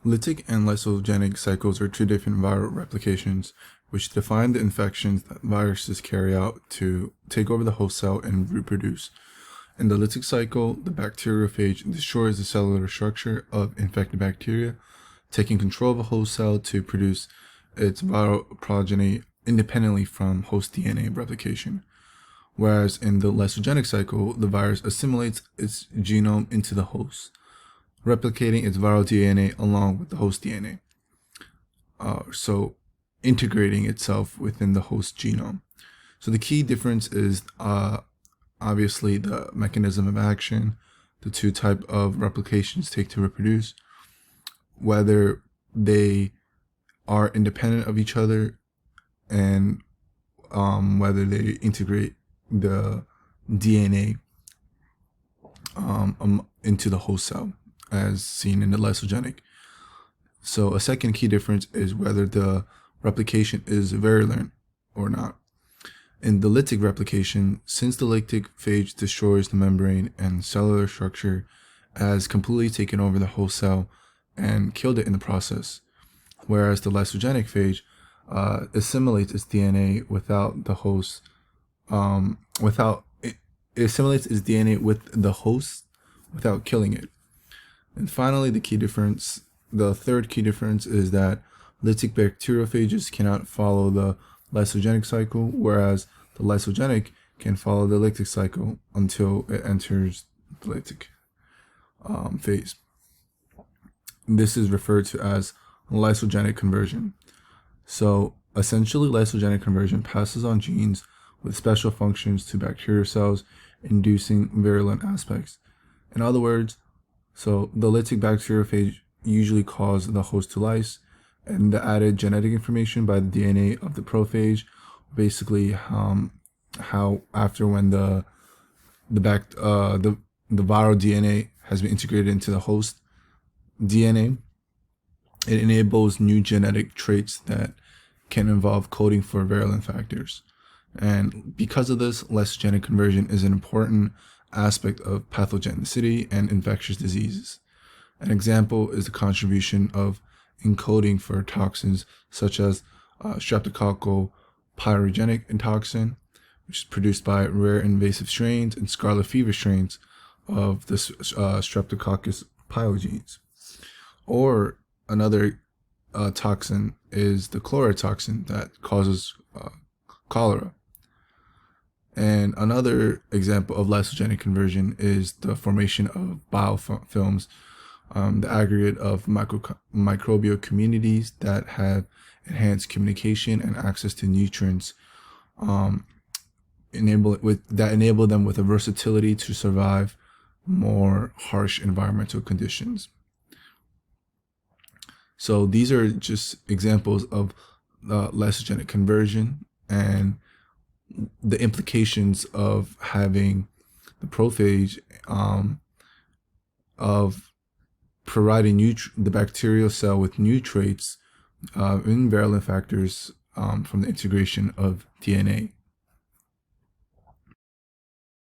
Lytic and lysogenic cycles are two different viral replications which define the infections that viruses carry out to take over the host cell and reproduce. In the lytic cycle, the bacteriophage destroys the cellular structure of infected bacteria, taking control of a host cell to produce its viral progeny independently from host DNA replication. Whereas in the lysogenic cycle, the virus assimilates its genome into the host, replicating its viral DNA along with the host DNA. So integrating itself within the host genome. So the key difference is obviously the mechanism of action, the two type of replications take to reproduce, whether they are independent of each other, and whether they integrate the DNA into the host cell, as seen in the lysogenic. So a second key difference is whether the replication is virulent or not. In the lytic replication, since the lytic phage destroys the membrane and cellular structure, has completely taken over the host cell and killed it in the process, whereas the lysogenic phage assimilates its DNA without the host, it assimilates its DNA with the host without killing it. And finally, the third key difference is that lytic bacteriophages cannot follow the lysogenic cycle, whereas the lysogenic can follow the lytic cycle until it enters the lytic phase. This is referred to as lysogenic conversion. So essentially, lysogenic conversion passes on genes with special functions to bacterial cells, inducing virulent aspects. In other words, so the lytic bacteriophage usually cause the host to lyse, and the added genetic information by the DNA of the prophage, basically how after when the viral DNA has been integrated into the host DNA, it enables new genetic traits that can involve coding for virulent factors. And because of this, lysogenic conversion is an important aspect of pathogenicity and infectious diseases. An example is the contribution of encoding for toxins such as streptococcal pyrogenic toxin, which is produced by rare invasive strains and scarlet fever strains of the Streptococcus pyogenes. Or another toxin is the chlorotoxin that causes cholera. And another example of lysogenic conversion is the formation of biofilms, the aggregate of microbial communities that have enhanced communication and access to nutrients, enable them with a versatility to survive more harsh environmental conditions. So these are just examples of lysogenic conversion and the implications of having the prophage, of providing the bacterial cell with new traits in virulent factors from the integration of DNA.